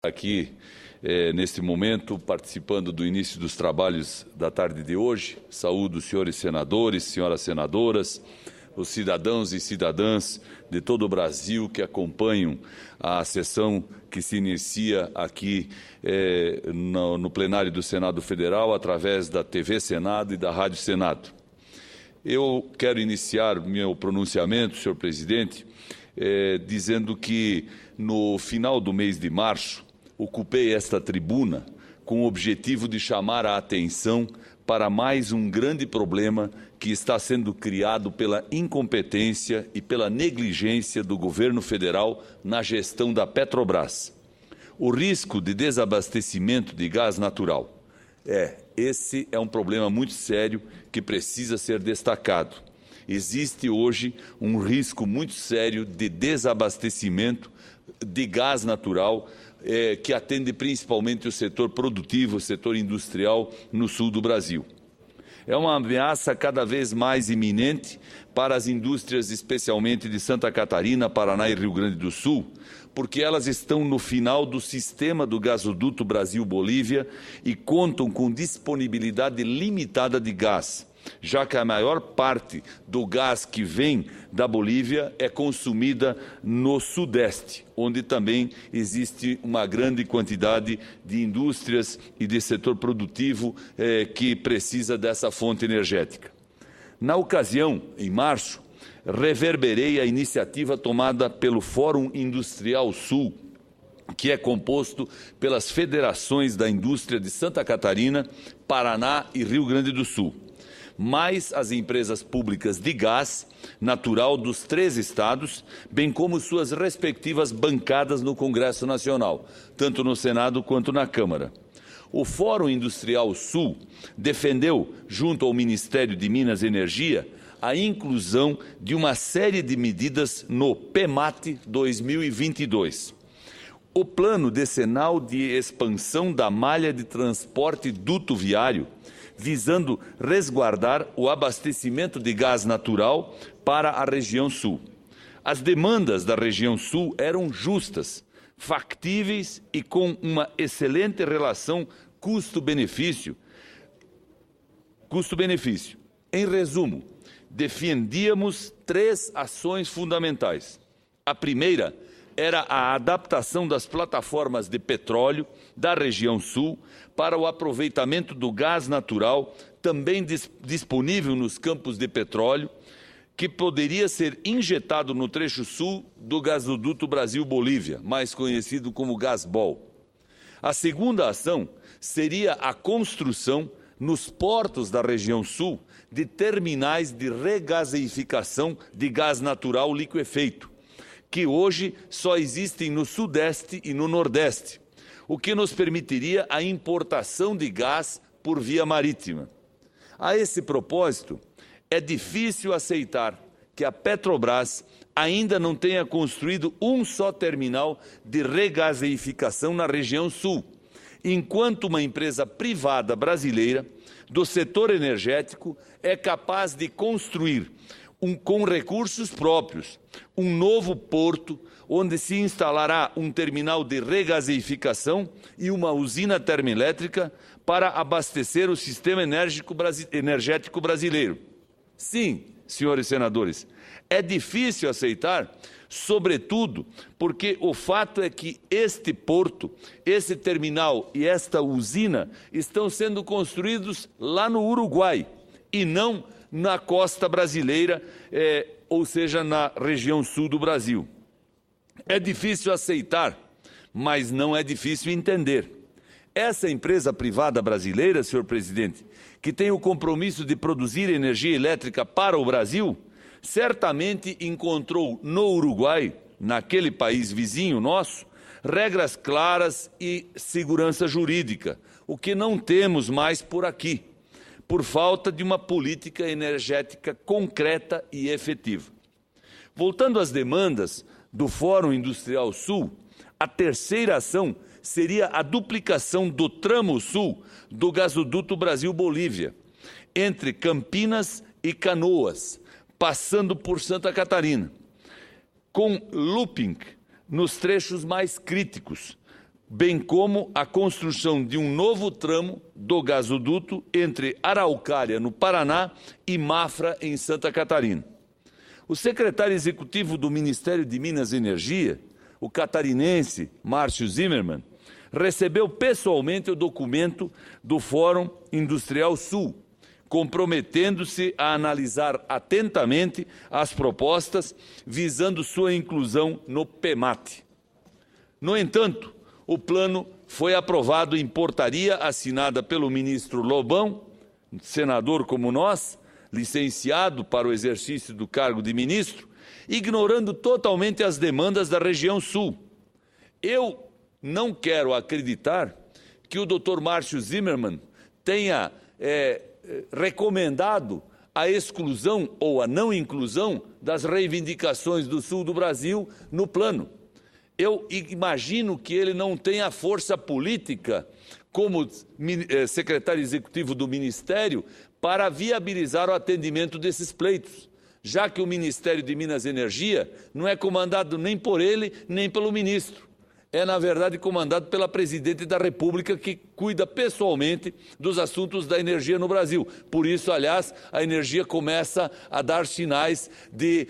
Aqui, neste momento, participando do início dos trabalhos da tarde de hoje. Saúdo os senhores senadores, senhoras senadoras, os cidadãos e cidadãs de todo o Brasil que acompanham a sessão que se inicia aqui no plenário do Senado Federal, através da TV Senado e da Rádio Senado. Eu quero iniciar meu pronunciamento, senhor presidente, dizendo que no final do mês de março, ocupei esta tribuna com o objetivo de chamar a atenção para mais um grande problema que está sendo criado pela incompetência e pela negligência do governo federal na gestão da Petrobras. O risco de desabastecimento de gás natural. Esse é um problema muito sério que precisa ser destacado. Existe hoje um risco muito sério de desabastecimento de gás natural que atende principalmente o setor produtivo, o setor industrial no sul do Brasil. É uma ameaça cada vez mais iminente para as indústrias, especialmente de Santa Catarina, Paraná e Rio Grande do Sul, porque elas estão no final do sistema do gasoduto Brasil-Bolívia e contam com disponibilidade limitada de gás, já que a maior parte do gás que vem da Bolívia é consumida no Sudeste, onde também existe uma grande quantidade de indústrias e de setor produtivo que precisa dessa fonte energética. Na ocasião, em março, reverberei a iniciativa tomada pelo Fórum Industrial Sul, que é composto pelas federações da indústria de Santa Catarina, Paraná e Rio Grande do Sul, mais as empresas públicas de gás natural dos 3 estados, bem como suas respectivas bancadas no Congresso Nacional, tanto no Senado quanto na Câmara. O Fórum Industrial Sul defendeu, junto ao Ministério de Minas e Energia, a inclusão de uma série de medidas no PEMAT 2022. O Plano Decenal de Expansão da Malha de Transporte Duto Viário, visando resguardar o abastecimento de gás natural para a região sul. As demandas da região sul eram justas, factíveis e com uma excelente relação custo-benefício. Em resumo, defendíamos 3 ações fundamentais. A primeira era a adaptação das plataformas de petróleo da região sul para o aproveitamento do gás natural, também disponível nos campos de petróleo, que poderia ser injetado no trecho sul do gasoduto Brasil-Bolívia, mais conhecido como Gasbol. A segunda ação seria a construção, nos portos da região sul, de terminais de regaseificação de gás natural liquefeito, que hoje só existem no Sudeste e no Nordeste, o que nos permitiria a importação de gás por via marítima. A esse propósito, é difícil aceitar que a Petrobras ainda não tenha construído um só terminal de regaseificação na região sul, enquanto uma empresa privada brasileira do setor energético é capaz de construir com recursos próprios, um novo porto onde se instalará um terminal de regaseificação e uma usina termoelétrica para abastecer o sistema energético brasileiro. Sim, senhores senadores, é difícil aceitar, sobretudo porque o fato é que este porto, esse terminal e esta usina estão sendo construídos lá no Uruguai e não na costa brasileira, ou seja, na região sul do Brasil. É difícil aceitar, mas não é difícil entender. Essa empresa privada brasileira, senhor presidente, que tem o compromisso de produzir energia elétrica para o Brasil, certamente encontrou no Uruguai, naquele país vizinho nosso, regras claras e segurança jurídica, o que não temos mais por aqui, por falta de uma política energética concreta e efetiva. Voltando às demandas do Fórum Industrial Sul, a terceira ação seria a duplicação do tramo sul do gasoduto Brasil-Bolívia, entre Campinas e Canoas, passando por Santa Catarina, com looping nos trechos mais críticos, bem como a construção de um novo tramo do gasoduto entre Araucária, no Paraná, e Mafra, em Santa Catarina. O secretário executivo do Ministério de Minas e Energia, o catarinense Márcio Zimmermann, recebeu pessoalmente o documento do Fórum Industrial Sul, comprometendo-se a analisar atentamente as propostas visando sua inclusão no PEMAT. No entanto, o plano foi aprovado em portaria assinada pelo ministro Lobão, senador como nós, licenciado para o exercício do cargo de ministro, ignorando totalmente as demandas da região sul. Eu não quero acreditar que o Dr. Márcio Zimmermann tenha recomendado a exclusão ou a não inclusão das reivindicações do sul do Brasil no plano. Eu imagino que ele não tenha força política como secretário executivo do Ministério para viabilizar o atendimento desses pleitos, já que o Ministério de Minas e Energia não é comandado nem por ele, nem pelo ministro. É, na verdade, comandado pela Presidente da República, que cuida pessoalmente dos assuntos da energia no Brasil. Por isso, aliás, a energia começa a dar sinais de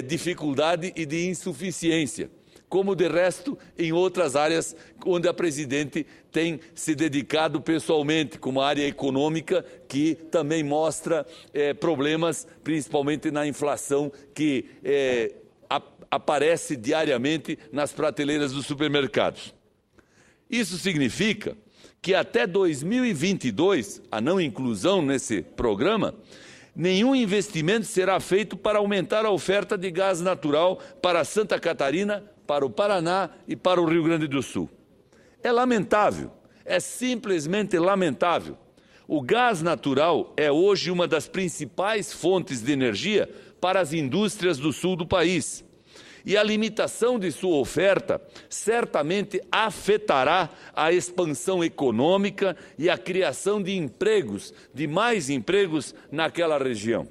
dificuldade e de insuficiência, como de resto em outras áreas onde a Presidente tem se dedicado pessoalmente, como a área econômica, que também mostra problemas, principalmente na inflação, que aparece diariamente nas prateleiras dos supermercados. Isso significa que até 2022, a não inclusão nesse programa, nenhum investimento será feito para aumentar a oferta de gás natural para Santa Catarina, para o Paraná e para o Rio Grande do Sul. É lamentável, é simplesmente lamentável. O gás natural é hoje uma das principais fontes de energia para as indústrias do sul do país. E a limitação de sua oferta certamente afetará a expansão econômica e a criação de empregos, de mais empregos naquela região.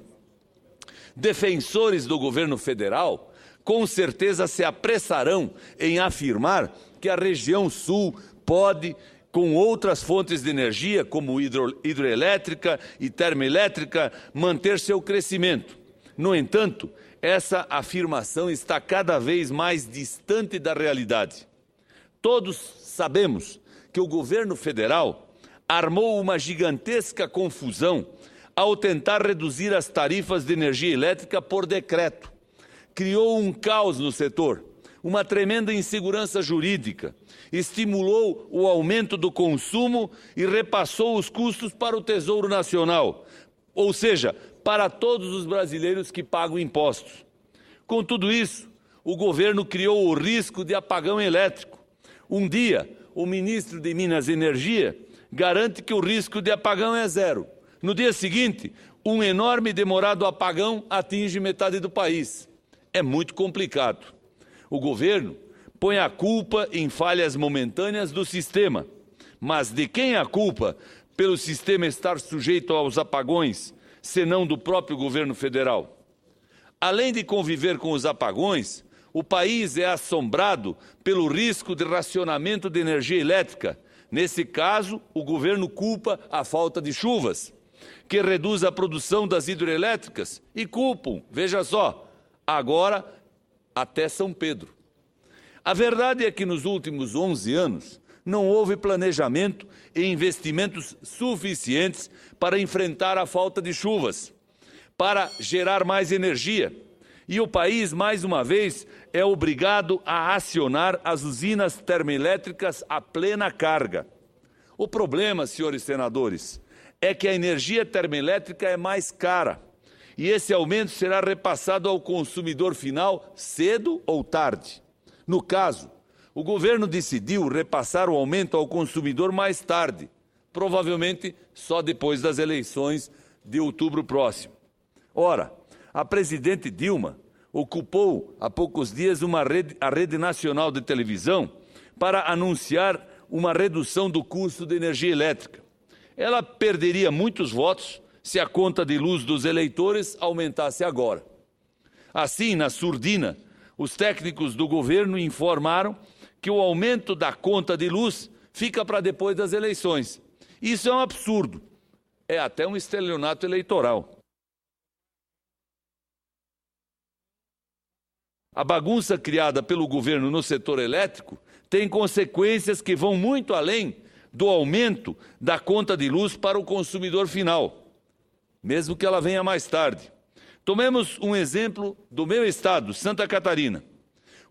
Defensores do governo federal com certeza se apressarão em afirmar que a região sul pode, com outras fontes de energia, como hidroelétrica e termoelétrica, manter seu crescimento. No entanto, essa afirmação está cada vez mais distante da realidade. Todos sabemos que o governo federal armou uma gigantesca confusão ao tentar reduzir as tarifas de energia elétrica por decreto. Criou um caos no setor, uma tremenda insegurança jurídica, estimulou o aumento do consumo e repassou os custos para o Tesouro Nacional, ou seja, para todos os brasileiros que pagam impostos. Com tudo isso, o governo criou o risco de apagão elétrico. Um dia, o ministro de Minas e Energia garante que o risco de apagão é zero. No dia seguinte, um enorme e demorado apagão atinge metade do país. É muito complicado. O governo põe a culpa em falhas momentâneas do sistema. Mas de quem é a culpa pelo sistema estar sujeito aos apagões, senão do próprio governo federal? Além de conviver com os apagões, o país é assombrado pelo risco de racionamento de energia elétrica. Nesse caso, o governo culpa a falta de chuvas, que reduz a produção das hidroelétricas, e culpam, veja só, agora até São Pedro. A verdade é que nos últimos 11 anos não houve planejamento e investimentos suficientes para enfrentar a falta de chuvas, para gerar mais energia. E o país, mais uma vez, é obrigado a acionar as usinas termoelétricas a plena carga. O problema, senhores senadores, é que a energia termoelétrica é mais cara e esse aumento será repassado ao consumidor final cedo ou tarde. No caso, o governo decidiu repassar o aumento ao consumidor mais tarde, provavelmente só depois das eleições de outubro próximo. Ora, a presidente Dilma ocupou há poucos dias a Rede Nacional de Televisão para anunciar uma redução do custo de energia elétrica. Ela perderia muitos votos se a conta de luz dos eleitores aumentasse agora. Assim, na surdina, os técnicos do governo informaram que o aumento da conta de luz fica para depois das eleições. Isso é um absurdo. É até um estelionato eleitoral. A bagunça criada pelo governo no setor elétrico tem consequências que vão muito além do aumento da conta de luz para o consumidor final, mesmo que ela venha mais tarde. Tomemos um exemplo do meu estado, Santa Catarina.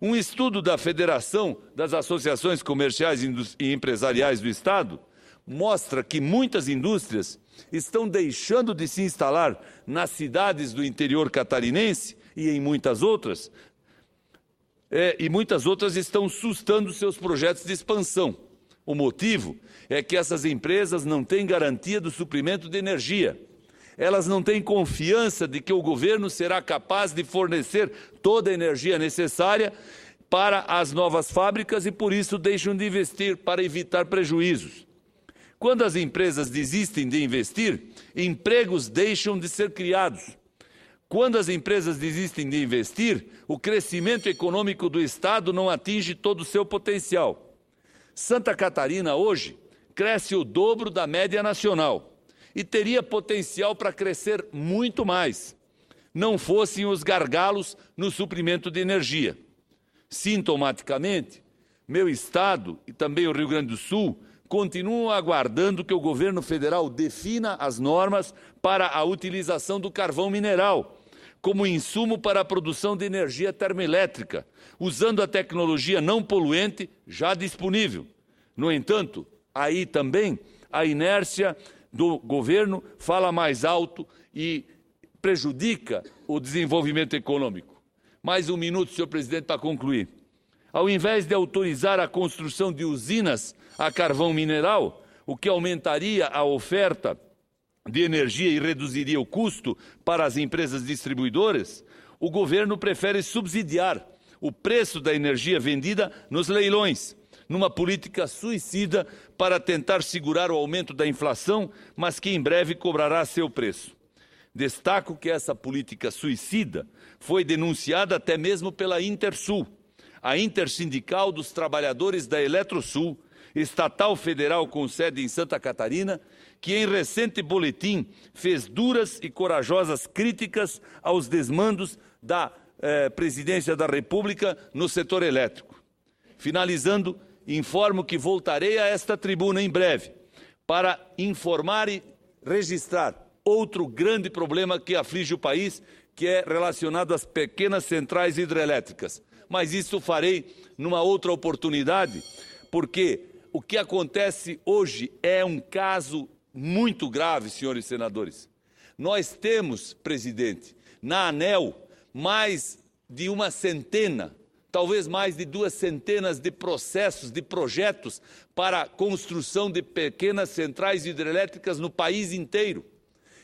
Um estudo da Federação das Associações Comerciais e Empresariais do estado mostra que muitas indústrias estão deixando de se instalar nas cidades do interior catarinense e em muitas outras, estão sustando seus projetos de expansão. O motivo é que essas empresas não têm garantia do suprimento de energia. Elas não têm confiança de que o governo será capaz de fornecer toda a energia necessária para as novas fábricas e, por isso, deixam de investir para evitar prejuízos. Quando as empresas desistem de investir, empregos deixam de ser criados. Quando as empresas desistem de investir, o crescimento econômico do Estado não atinge todo o seu potencial. Santa Catarina, hoje, cresce o dobro da média nacional e teria potencial para crescer muito mais, não fossem os gargalos no suprimento de energia. Sintomaticamente, meu Estado e também o Rio Grande do Sul continuam aguardando que o governo federal defina as normas para a utilização do carvão mineral como insumo para a produção de energia termoelétrica, usando a tecnologia não poluente já disponível. No entanto, aí também a inércia do governo fala mais alto e prejudica o desenvolvimento econômico. Mais um minuto, senhor presidente, para concluir. Ao invés de autorizar a construção de usinas a carvão mineral, o que aumentaria a oferta de energia e reduziria o custo para as empresas distribuidoras, o governo prefere subsidiar o preço da energia vendida nos leilões, numa política suicida para tentar segurar o aumento da inflação, mas que em breve cobrará seu preço. Destaco que essa política suicida foi denunciada até mesmo pela Intersul, a Intersindical dos Trabalhadores da Eletrosul, estatal federal com sede em Santa Catarina, que em recente boletim fez duras e corajosas críticas aos desmandos da Presidência da República no setor elétrico. Finalizando, informo que voltarei a esta tribuna em breve para informar e registrar outro grande problema que aflige o país, que é relacionado às pequenas centrais hidrelétricas. Mas isso farei numa outra oportunidade, porque o que acontece hoje é um caso muito grave, senhores senadores. Nós temos, presidente, na ANEEL, mais de uma centena, talvez mais de 2 centenas de processos, de projetos para a construção de pequenas centrais hidrelétricas no país inteiro.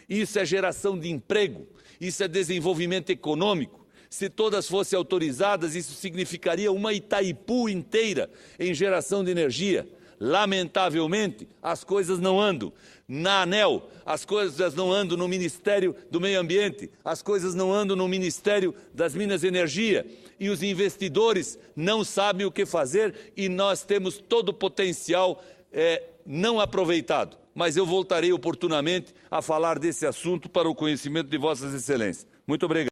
Isso é geração de emprego, isso é desenvolvimento econômico. Se todas fossem autorizadas, isso significaria uma Itaipu inteira em geração de energia. Lamentavelmente, as coisas não andam. Na ANEEL, as coisas não andam no Ministério do Meio Ambiente, as coisas não andam no Ministério das Minas e Energia. E os investidores não sabem o que fazer e nós temos todo o potencial não aproveitado. Mas eu voltarei oportunamente a falar desse assunto para o conhecimento de Vossas Excelências. Muito obrigado.